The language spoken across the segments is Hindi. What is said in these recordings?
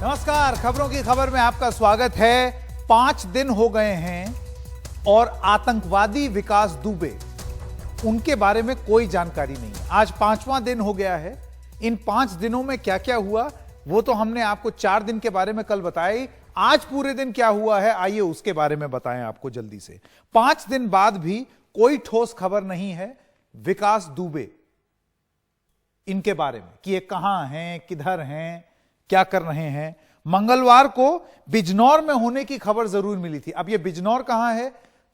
नमस्कार, खबरों की खबर में आपका स्वागत है। 5 दिन हो गए हैं और आतंकवादी विकास दुबे, उनके बारे में कोई जानकारी नहीं है। आज 5वां दिन हो गया है। इन 5 दिनों में क्या क्या हुआ वो तो हमने आपको 4 दिन के बारे में कल बताया। आज पूरे दिन क्या हुआ है आइए उसके बारे में बताएं आपको जल्दी से। 5 दिन बाद भी कोई ठोस खबर नहीं है विकास दुबे इनके बारे में कि ये कहां हैं, किधर हैं, क्या कर रहे हैं। मंगलवार को बिजनौर में होने की खबर जरूर मिली थी। अब ये बिजनौर कहां है?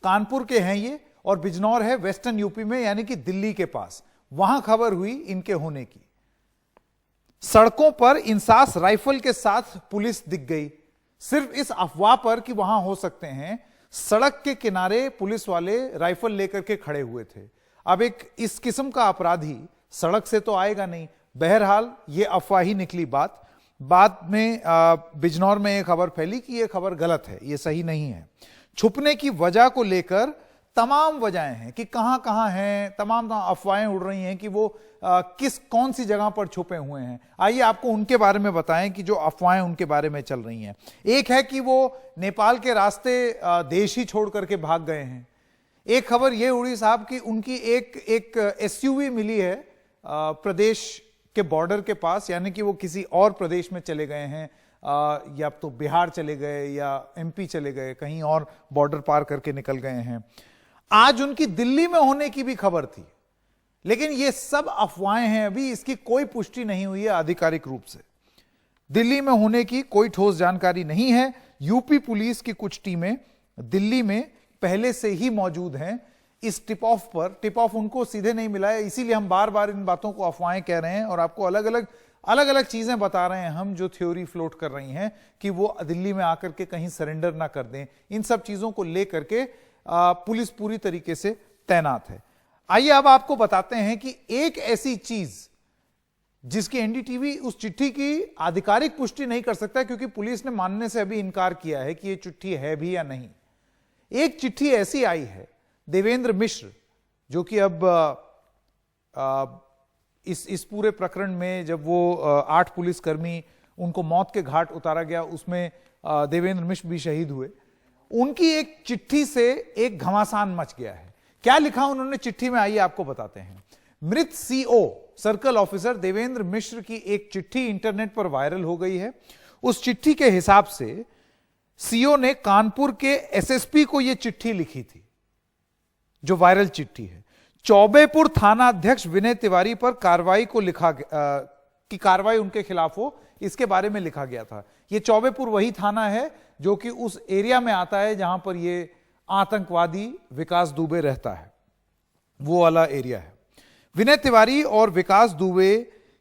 कानपुर के हैं ये, और बिजनौर है वेस्टर्न यूपी में, यानी कि दिल्ली के पास। वहां खबर हुई इनके होने की। सड़कों पर इंसास राइफल के साथ पुलिस दिख गई, सिर्फ इस अफवाह पर कि वहां हो सकते हैं। सड़क के किनारे पुलिस वाले राइफल लेकर के खड़े हुए थे। अब एक इस किस्म का अपराधी सड़क से तो आएगा नहीं। बहरहाल ये अफवाह ही निकली बात। बाद में बिजनौर में एक खबर फैली कि यह खबर गलत है, यह सही नहीं है। छुपने की वजह को लेकर तमाम वजहें हैं कि कहां कहां हैं, तमाम अफवाहें उड़ रही हैं कि वो कौन सी जगह पर छुपे हुए हैं। आइए आपको उनके बारे में बताएं कि जो अफवाहें उनके बारे में चल रही हैं। एक है कि वो नेपाल के रास्ते देश ही छोड़ करके भाग गए हैं। एक खबर यह उड़ी साहब कि उनकी एक एसयूवी मिली है प्रदेश के बॉर्डर के पास, यानी कि वो किसी और प्रदेश में चले गए हैं, या तो बिहार चले गए या एमपी चले गए, कहीं और बॉर्डर पार करके निकल गए हैं। आज उनकी दिल्ली में होने की भी खबर थी, लेकिन ये सब अफवाहें हैं, अभी इसकी कोई पुष्टि नहीं हुई है आधिकारिक रूप से। दिल्ली में होने की कोई ठोस जानकारी नहीं है। यूपी पुलिस की कुछ टीमें दिल्ली में पहले से ही मौजूद हैं। इस टिप ऑफ उनको सीधे नहीं मिला है, इसीलिए हम बार बार इन बातों को अफवाहें कह रहे हैं और आपको अलग अलग चीजें बता रहे हैं हम, जो थ्योरी फ्लोट कर रही हैं कि वो दिल्ली में आकर के कहीं सरेंडर ना कर दें। इन सब चीजों को लेकर के पुलिस पूरी तरीके से तैनात है। आइए अब आपको बताते हैं कि एक ऐसी चीज जिसकी एनडीटीवी उस चिट्ठी की आधिकारिक पुष्टि नहीं कर सकता, क्योंकि पुलिस ने मानने से अभी इनकार किया है कि यह चिट्ठी है भी या नहीं। एक चिट्ठी ऐसी आई है देवेंद्र मिश्र, जो कि अब इस पूरे प्रकरण में जब वो 8 पुलिसकर्मी उनको मौत के घाट उतारा गया, उसमें देवेंद्र मिश्र भी शहीद हुए। उनकी एक चिट्ठी से एक घमासान मच गया है। क्या लिखा उन्होंने चिट्ठी में आइए आपको बताते हैं। मृत सीओ सर्कल ऑफिसर देवेंद्र मिश्र की एक चिट्ठी इंटरनेट पर वायरल हो गई है। उस चिट्ठी के हिसाब से सीओ ने कानपुर के एसएसपी को यह चिट्ठी लिखी थी, जो वायरल चिट्ठी है। चौबेपुर थाना अध्यक्ष विनय तिवारी पर कार्रवाई को लिखा कि कार्रवाई उनके खिलाफ हो, इसके बारे में लिखा गया था। यह चौबेपुर वही थाना है जो कि उस एरिया में आता है जहां पर यह आतंकवादी विकास दुबे रहता है, वो वाला एरिया है। विनय तिवारी और विकास दुबे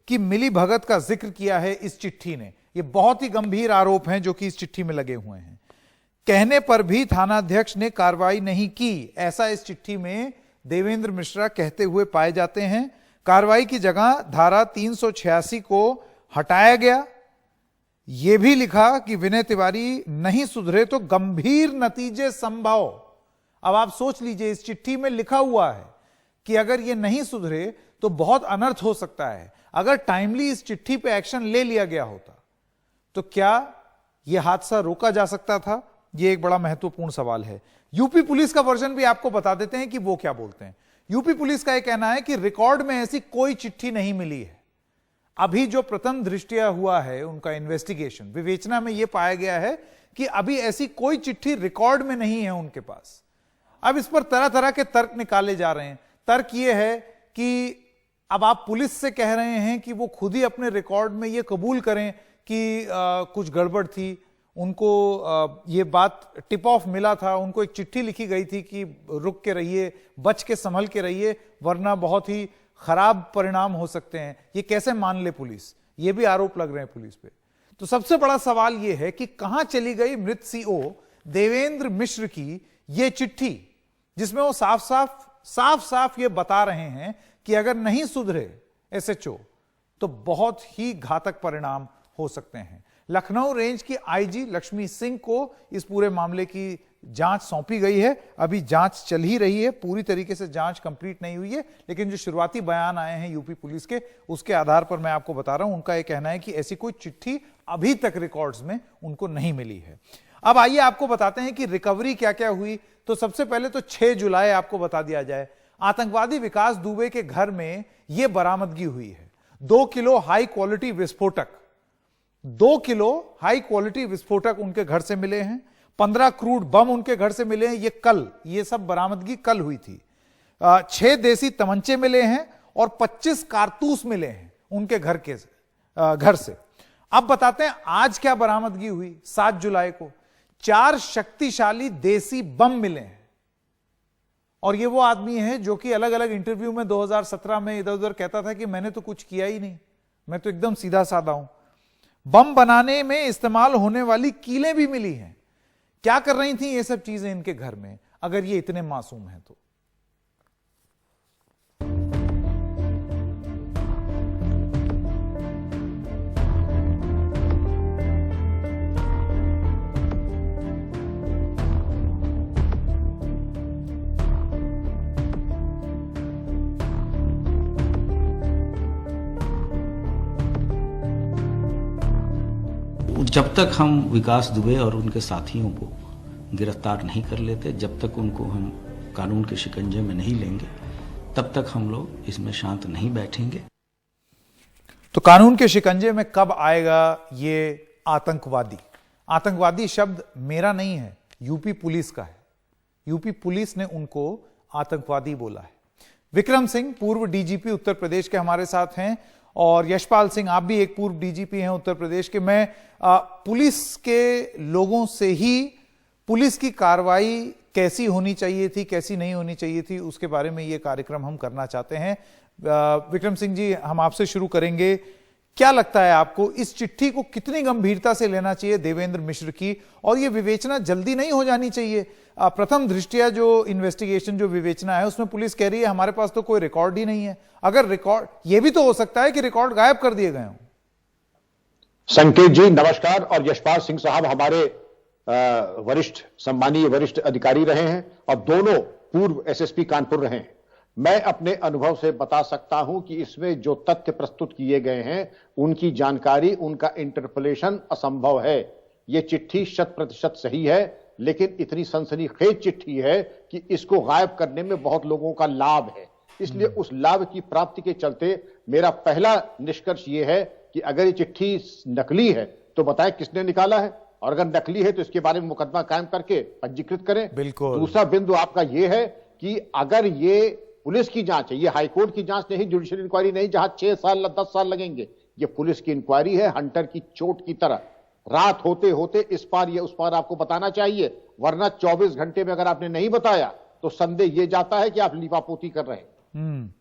की मिली भगत का जिक्र किया है इस चिट्ठी ने। यह बहुत ही गंभीर आरोप हैं जो कि इस चिट्ठी में लगे हुए हैं। कहने पर भी थानाध्यक्ष ने कार्रवाई नहीं की, ऐसा इस चिट्ठी में देवेंद्र मिश्रा कहते हुए पाए जाते हैं। कार्रवाई की जगह धारा 386 को हटाया गया। यह भी लिखा कि विनय तिवारी नहीं सुधरे तो गंभीर नतीजे संभव। अब आप सोच लीजिए, इस चिट्ठी में लिखा हुआ है कि अगर यह नहीं सुधरे तो बहुत अनर्थ हो सकता है। अगर टाइमली इस चिट्ठी पे एक्शन ले लिया गया होता तो क्या यह हादसा रोका जा सकता था? यह एक बड़ा महत्वपूर्ण सवाल है। यूपी पुलिस का वर्जन भी आपको बता देते हैं कि वो क्या बोलते हैं। यूपी पुलिस का यह कहना है कि रिकॉर्ड में ऐसी कोई चिट्ठी नहीं मिली है। अभी जो प्रथम दृष्टया हुआ है उनका इन्वेस्टिगेशन, विवेचना में यह पाया गया है कि अभी ऐसी कोई चिट्ठी रिकॉर्ड में नहीं है उनके पास। अब इस पर तरह तरह के तर्क निकाले जा रहे हैं। तर्क यह है कि अब आप पुलिस से कह रहे हैं कि वो खुद ही अपने रिकॉर्ड में यह कबूल करें कि कुछ गड़बड़ थी, उनको ये बात टिप ऑफ मिला था, उनको एक चिट्ठी लिखी गई थी कि रुक के रहिए, बच के संभल के रहिए, वरना बहुत ही खराब परिणाम हो सकते हैं। ये कैसे मान ले पुलिस? ये भी आरोप लग रहे हैं पुलिस पे। तो सबसे बड़ा सवाल ये है कि कहां चली गई मृत सीओ देवेंद्र मिश्र की ये चिट्ठी, जिसमें वो साफ साफ ये बता रहे हैं कि अगर नहीं सुधरे एसएचओ तो बहुत ही घातक परिणाम हो सकते हैं। लखनऊ रेंज की आईजी लक्ष्मी सिंह को इस पूरे मामले की जांच सौंपी गई है। अभी जांच चल ही रही है, पूरी तरीके से जांच कंप्लीट नहीं हुई है, लेकिन जो शुरुआती बयान आए हैं यूपी पुलिस के, उसके आधार पर मैं आपको बता रहा हूं। उनका यह कहना है कि ऐसी कोई चिट्ठी अभी तक रिकॉर्ड्स में उनको नहीं मिली है। अब आइए आपको बताते हैं कि रिकवरी क्या क्या हुई। तो सबसे पहले तो 6 जुलाई आपको बता दिया जाए, आतंकवादी विकास दुबे के घर में यह बरामदगी हुई है। 2 किलो हाई क्वालिटी विस्फोटक, 2 किलो हाई क्वालिटी विस्फोटक उनके घर से मिले हैं। 15 क्रूड बम उनके घर से मिले हैं। ये सब बरामदगी कल हुई थी। 6 देसी तमंचे मिले हैं और 25 कारतूस मिले हैं उनके घर से। अब बताते हैं आज क्या बरामदगी हुई। 7 जुलाई को 4 शक्तिशाली देसी बम मिले हैं। और ये वो आदमी है जो कि अलग अलग इंटरव्यू में 2017 में इधर उधर कहता था कि मैंने तो कुछ किया ही नहीं, मैं तो एकदम सीधा साधा हूं। बम बनाने में इस्तेमाल होने वाली कीलें भी मिली हैं। क्या कर रही थी ये सब चीजें इनके घर में, अगर ये इतने मासूम हैं तो? जब तक हम विकास दुबे और उनके साथियों को गिरफ्तार नहीं कर लेते, जब तक उनको हम कानून के शिकंजे में नहीं लेंगे, तब तक हम लोग इसमें शांत नहीं बैठेंगे। तो कानून के शिकंजे में कब आएगा ये आतंकवादी? आतंकवादी शब्द मेरा नहीं है, यूपी पुलिस का है। यूपी पुलिस ने उनको आतंकवादी बोला है। विक्रम सिंह पूर्व डीजीपी उत्तर प्रदेश के हमारे साथ हैं, और यशपाल सिंह आप भी एक पूर्व डीजीपी हैं उत्तर प्रदेश के। मैं पुलिस के लोगों से ही पुलिस की कार्रवाई कैसी होनी चाहिए थी, कैसी नहीं होनी चाहिए थी, उसके बारे में ये कार्यक्रम हम करना चाहते हैं। विक्रम सिंह जी, हम आपसे शुरू करेंगे। क्या लगता है आपको, इस चिट्ठी को कितनी गंभीरता से लेना चाहिए देवेंद्र मिश्र की, और ये विवेचना जल्दी नहीं हो जानी चाहिए? प्रथम दृष्टिया जो इन्वेस्टिगेशन, जो विवेचना है, उसमें पुलिस कह रही है हमारे पास तो कोई रिकॉर्ड ही नहीं है। अगर रिकॉर्ड, ये भी तो हो सकता है कि रिकॉर्ड गायब कर दिए गए हों। संकेत जी नमस्कार। और यशपाल सिंह साहब हमारे वरिष्ठ, सम्मानीय वरिष्ठ अधिकारी रहे हैं और दोनों पूर्व एसएसपी कानपुर रहे हैं। मैं अपने अनुभव से बता सकता हूं कि इसमें जो तथ्य प्रस्तुत किए गए हैं, उनकी जानकारी, उनका इंटरप्रिटेशन असंभव है। यह चिट्ठी 100% सही है, लेकिन इतनी सनसनीखेज चिट्ठी है कि इसको गायब करने में बहुत लोगों का लाभ है। इसलिए उस लाभ की प्राप्ति के चलते मेरा पहला निष्कर्ष यह है कि अगर ये चिट्ठी नकली है तो बताएं किसने निकाला है, और अगर नकली है तो इसके बारे में मुकदमा कायम करके पंजीकृत करें। बिल्कुल। दूसरा बिंदु आपका यह है कि अगर ये पुलिस की जांच है, ये हाईकोर्ट की जांच नहीं, जुडिशियल इंक्वायरी नहीं, जहां 6 साल 10 साल लगेंगे, ये पुलिस की इंक्वायरी है, हंटर की चोट की तरह। रात होते होते इस पार या उस पार आपको बताना चाहिए, वरना 24 घंटे में अगर आपने नहीं बताया तो संदेह यह जाता है कि आप लीपापोती कर रहे हैं।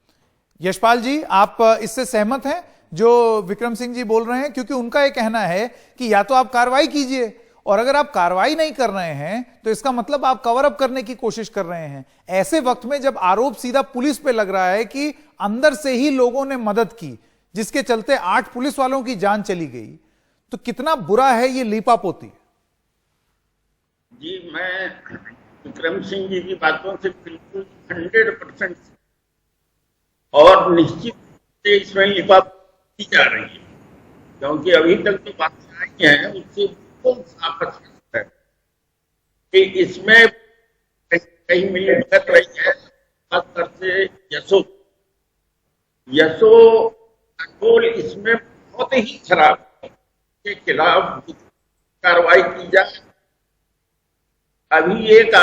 यशपाल जी, आप इससे सहमत हैं जो विक्रम सिंह जी बोल रहे हैं? क्योंकि उनका यह कहना है कि या तो आप कार्रवाई कीजिए, और अगर आप कार्रवाई नहीं कर रहे हैं तो इसका मतलब आप कवर अप करने की कोशिश कर रहे हैं। ऐसे वक्त में जब आरोप सीधा पुलिस पे लग रहा है कि अंदर से ही लोगों ने मदद की, जिसके चलते 8 पुलिस वालों की जान चली गई, तो कितना बुरा है ये लीपापोती? जी, मैं विक्रम सिंह जी की बातों से बिल्कुल 100% और निश्चित से इसमें लिपापोती की जा रही है, क्योंकि अभी तक जो बातें आई हैं उससे बिल्कुल साफ है कि इसमें कहीं मिलीभगत रही है। खासकर से यशो कंट्रोल इसमें बहुत ही खराब है, के खिलाफ कार्रवाई की जाए। अभी एक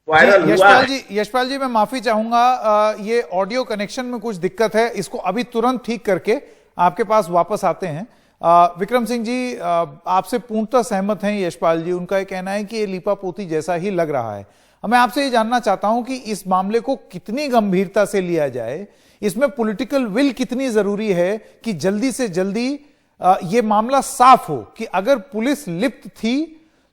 वायरल हुआ है। यशपाल जी मैं माफी चाहूंगा, ये ऑडियो कनेक्शन में कुछ दिक्कत है, इसको अभी तुरंत ठीक करके आपके पास वापस आते हैं। विक्रम सिंह जी, आपसे पूर्णतः सहमत हैं यशपाल जी, उनका यह कहना है कि ये लीपापोती जैसा ही लग रहा है। मैं आपसे ये जानना चाहता हूं कि इस मामले को कितनी गंभीरता से लिया जाए, इसमें पॉलिटिकल विल कितनी जरूरी है कि जल्दी से जल्दी ये मामला साफ हो कि अगर पुलिस लिप्त थी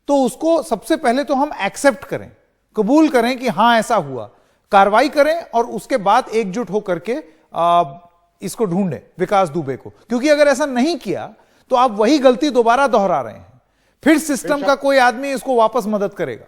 तो उसको सबसे पहले तो हम एक्सेप्ट करें, कबूल करें कि हां ऐसा हुआ, कार्रवाई करें और उसके बाद एकजुट होकर के इसको ढूंढें विकास दुबे को। क्योंकि अगर ऐसा नहीं किया तो आप वही गलती दोबारा दोहरा रहे हैं। फिर सिस्टम का कोई आदमी इसको वापस मदद करेगा।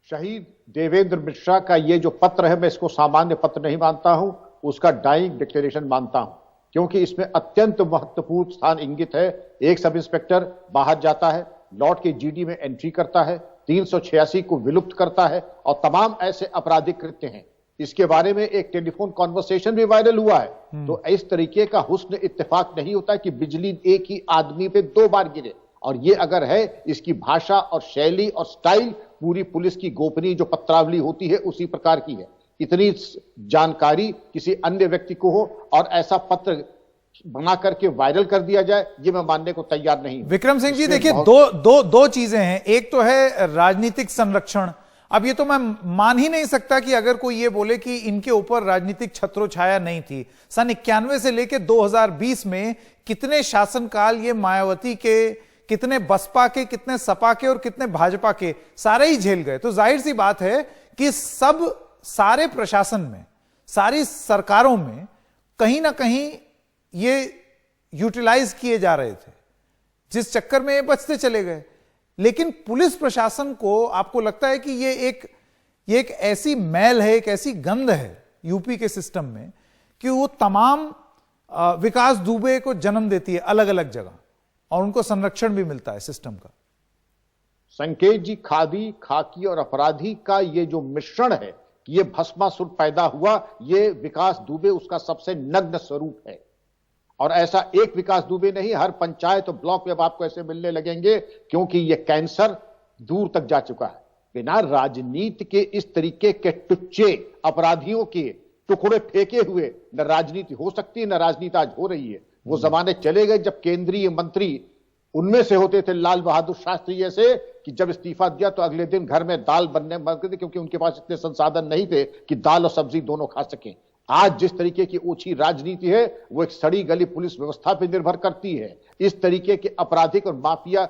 शहीद देवेंद्र मिश्रा का ये जो पत्र है, मैं इसको सामान्य पत्र नहीं मानता हूं, उसका डाइंग डिक्लेरेशन मानता हूं, क्योंकि इसमें अत्यंत महत्वपूर्ण स्थान इंगित है। एक सब इंस्पेक्टर बाहर जाता है, लौट के जीडी में एंट्री करता है, 386 को विलुप्त करता है और तमाम ऐसे आपराधिक कृत्य हैं। इसके बारे में एक टेलीफोन कॉन्वर्सेशन भी वायरल हुआ है। तो इस तरीके का हुस्न इत्तेफाक नहीं होता कि बिजली एक ही आदमी पे 2 बार गिरे। और ये अगर है, इसकी भाषा और शैली और स्टाइल पूरी पुलिस की गोपनीय जो पत्रावली होती है उसी प्रकार की है। इतनी जानकारी किसी अन्य व्यक्ति को हो और ऐसा पत्र बना करके वायरल कर दिया जाए, ये मैं मानने को तैयार नहीं हूं। विक्रम सिंह जी, देखिए दो चीजें हैं। एक तो है राजनीतिक संरक्षण। अब ये तो मैं मान ही नहीं सकता कि अगर कोई ये बोले कि इनके ऊपर राजनीतिक छत्रोछाया नहीं थी। सन 91 से लेकर 2020 में कितने शासनकाल ये मायावती के, कितने बसपा के, कितने सपा के और कितने भाजपा के, सारे ही झेल गए। तो जाहिर सी बात है कि सारे प्रशासन में, सारी सरकारों में कहीं ना कहीं ये यूटिलाइज किए जा रहे थे, जिस चक्कर में ये बचते चले गए। लेकिन पुलिस प्रशासन को आपको लगता है कि ये एक ऐसी मैल है, एक ऐसी गंध है यूपी के सिस्टम में कि वो तमाम विकास दुबे को जन्म देती है अलग अलग जगह, और उनको संरक्षण भी मिलता है सिस्टम का। संकेत जी, खादी, खाकी और अपराधी का ये जो मिश्रण है, ये भस्मासुर पैदा हुआ, ये विकास दुबे उसका सबसे नग्न स्वरूप है। और ऐसा एक विकास दुबे नहीं, हर पंचायत और ब्लॉक में अब आपको ऐसे मिलने लगेंगे, क्योंकि ये कैंसर दूर तक जा चुका है। बिना राजनीति के इस तरीके के टुच्चे अपराधियों के टुकड़े फेंके हुए न राजनीति हो सकती है, न राजनीति आज हो रही है। वो जमाने चले गए जब केंद्रीय मंत्री उनमें से होते थे लाल बहादुर शास्त्री जैसे, कि जब इस्तीफा दिया तो अगले दिन घर में दाल बनने बंद कर दी, क्योंकि उनके पास इतने संसाधन नहीं थे कि दाल और सब्जी दोनों खा सकें। आज जिस तरीके की ओछी राजनीति है, वो एक सड़ी गली पुलिस व्यवस्था पर निर्भर करती है। इस तरीके के आपराधिक और माफिया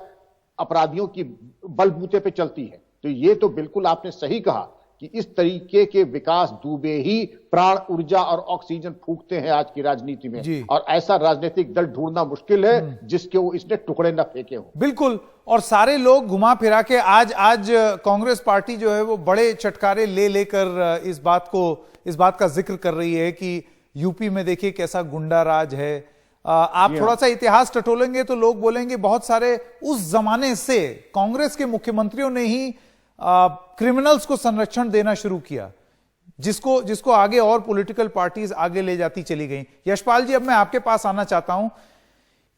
अपराधियों की बलबूते पे चलती है। तो ये तो बिल्कुल आपने सही कहा कि इस तरीके के विकास दुबे ही प्राण, ऊर्जा और ऑक्सीजन फूंकते हैं आज की राजनीति में। और ऐसा राजनीतिक दल ढूंढना मुश्किल है जिसके वो इसने टुकड़े न फेंके हो। बिल्कुल। और सारे लोग घुमा फिरा के आज कांग्रेस पार्टी जो है वो बड़े चटकारे ले लेकर इस बात का जिक्र कर रही है कि यूपी में देखिए कैसा गुंडा राज है। आप थोड़ा सा इतिहास टटोलेंगे तो लोग बोलेंगे बहुत सारे उस जमाने से कांग्रेस के मुख्यमंत्रियों ने ही क्रिमिनल्स को संरक्षण देना शुरू किया, जिसको आगे और पॉलिटिकल पार्टीज आगे ले जाती चली गई। यशपाल जी, अब मैं आपके पास आना चाहता हूं,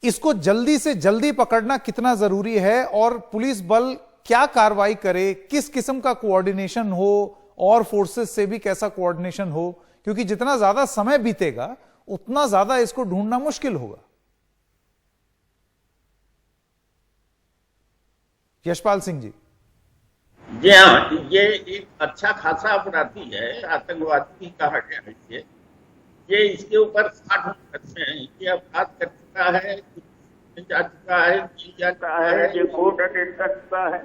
इसको जल्दी से जल्दी पकड़ना कितना जरूरी है और पुलिस बल क्या कार्रवाई करे, किस किस्म का कोऑर्डिनेशन हो और फोर्सेस से भी कैसा कोऑर्डिनेशन हो, क्योंकि जितना ज्यादा समय बीतेगा उतना ज्यादा इसको ढूंढना मुश्किल होगा। यशपाल सिंह जी। जी हाँ, ये एक अच्छा खासा अपराधी है, आतंकवादी भी कहा गया है। ये इसके ऊपर 60 मुकदमे हैं। ये अपराध कर चुका है, जा चुका है, जी जाता है, ये कोर्ट अटेंड कर चुका है,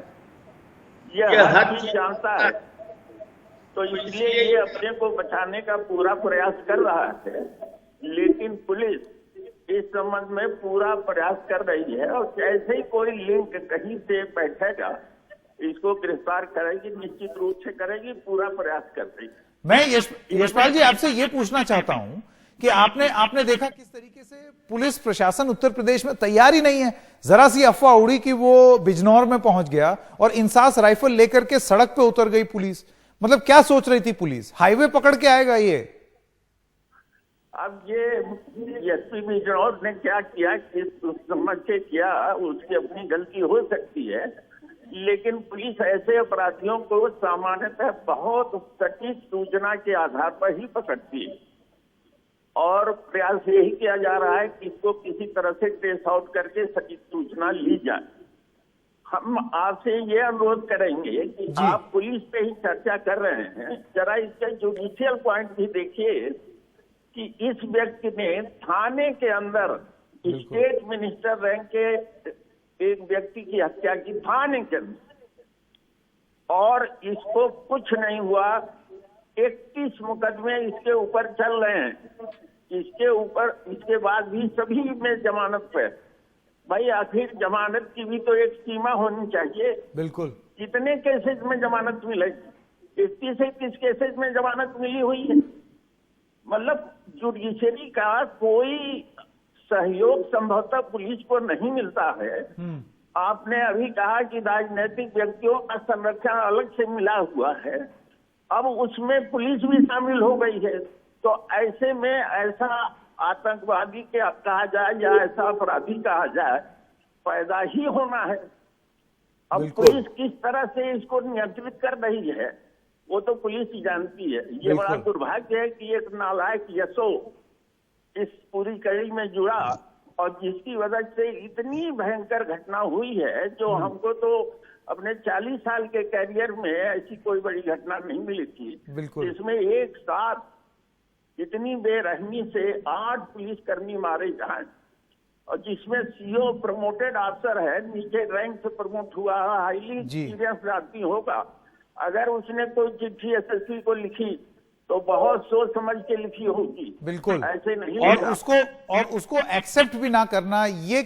ये हर चीज जानता है। तो इसलिए ये अपने को बचाने का पूरा प्रयास कर रहा है। लेकिन पुलिस इस संबंध में पूरा प्रयास कर रही है और जैसे ही कोई लिंक कहीं से बैठेगा इसको गिरफ्तार करेगी, निश्चित रूप से करेगी, पूरा प्रयास कर रही है। मैं यशपाल जी आपसे ये पूछना चाहता हूं कि आपने देखा किस तरीके से पुलिस प्रशासन उत्तर प्रदेश में तैयार ही नहीं है। जरा सी अफवाह उड़ी कि वो बिजनौर में पहुंच गया और इंसास राइफल लेकर के सड़क पे उतर गई पुलिस। मतलब क्या सोच रही थी पुलिस, हाईवे पकड़ के आएगा ये? अब ये एसपी बिजनौर ने क्या किया, किस समझ से किया, उसकी अपनी गलती हो सकती है। लेकिन पुलिस ऐसे अपराधियों को सामान्यतः बहुत सटीक सूचना के आधार पर ही पकड़ती है और प्रयास यही किया जा रहा है कि इसको किसी तरह से ट्रेस आउट करके सटीक सूचना ली जाए। हम आपसे ये अनुरोध करेंगे कि आप पुलिस पे ही चर्चा कर रहे हैं, जरा इसके जुडिशियल पॉइंट भी देखिए कि इस व्यक्ति ने थाने के अंदर स्टेट मिनिस्टर रैंक के एक व्यक्ति की हत्या की थाने के अंदर और इसको कुछ नहीं हुआ। 31 मुकदमे इसके ऊपर चल रहे हैं। इसके ऊपर इसके बाद भी सभी में जमानत पे। भाई आखिर जमानत की भी तो एक सीमा होनी चाहिए। बिल्कुल। कितने केसेस में जमानत मिलेगी? 31 केसेस में जमानत मिली हुई है। मतलब जुडिशरी का कोई सहयोग संभवतः पुलिस को नहीं मिलता है। आपने अभी कहा कि राजनीतिक व्यक्तियों का संरक्षण अलग से मिला हुआ है, अब उसमें पुलिस भी शामिल हो गई है। तो ऐसे में ऐसा आतंकवादी के कहा जाए या ऐसा अपराधी कहा जाए पैदा ही होना है। अब पुलिस किस तरह से इसको नियंत्रित कर रही है वो तो पुलिस ही जानती है। ये बड़ा दुर्भाग्य है कि एक नालायक यशो इस पूरी कड़ी में जुड़ा और जिसकी वजह से इतनी भयंकर घटना हुई है जो हमको तो अपने 40 साल के कैरियर में ऐसी कोई बड़ी घटना नहीं मिली थी। बिल्कुल। इसमें एक साथ इतनी बेरहमी से 8 पुलिसकर्मी मारे जाएं और जिसमें सीओ प्रमोटेड अफसर है, नीचे रैंक से प्रमोट हुआ, हाईली सीरियस आदमी होगा। अगर उसने कोई चिट्ठी एसएसपी को लिखी तो बहुत सोच समझ के लिखी होगी। बिल्कुल। ऐसे नहीं और उसको एक्सेप्ट भी ना करना, ये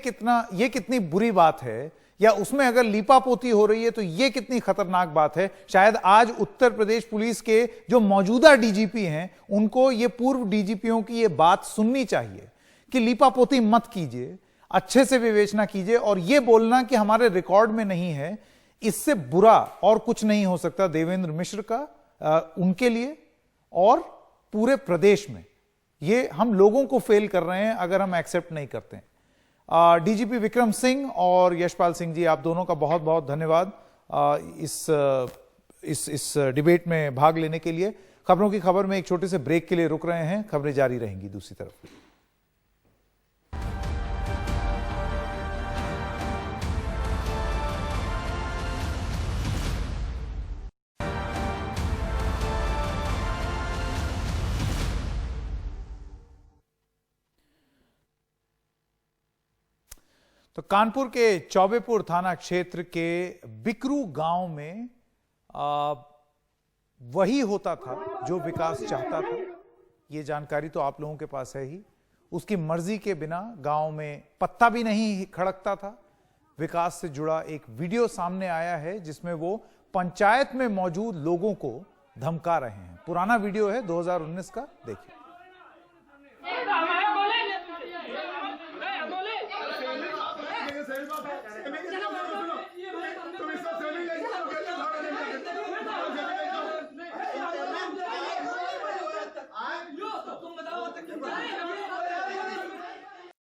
कितनी बुरी बात है, या उसमें अगर लीपापोती हो रही है तो ये कितनी खतरनाक बात है। शायद आज उत्तर प्रदेश पुलिस के जो मौजूदा डीजीपी हैं उनको ये पूर्व डीजीपीओं की ये बात सुननी चाहिए कि लीपापोती मत कीजिए, अच्छे से विवेचना कीजिए। और ये बोलना कि हमारे रिकॉर्ड में नहीं है, इससे बुरा और कुछ नहीं हो सकता देवेंद्र मिश्र का, उनके लिए और पूरे प्रदेश में। ये हम लोगों को फेल कर रहे हैं अगर हम एक्सेप्ट नहीं करते हैं। डीजीपी विक्रम सिंह और यशपाल सिंह जी, आप दोनों का बहुत बहुत धन्यवाद इस डिबेट में भाग लेने के लिए। खबरों की खबर में एक छोटे से ब्रेक के लिए रुक रहे हैं, खबरें जारी रहेंगी दूसरी तरफ। तो कानपुर के चौबेपुर थाना क्षेत्र के बिकरू गांव में वही होता था जो विकास चाहता था। ये जानकारी तो आप लोगों के पास है ही। उसकी मर्जी के बिना गांव में पत्ता भी नहीं खड़कता था। विकास से जुड़ा एक वीडियो सामने आया है जिसमें वो पंचायत में मौजूद लोगों को धमका रहे हैं। पुराना वीडियो है 2019 का, देखिए।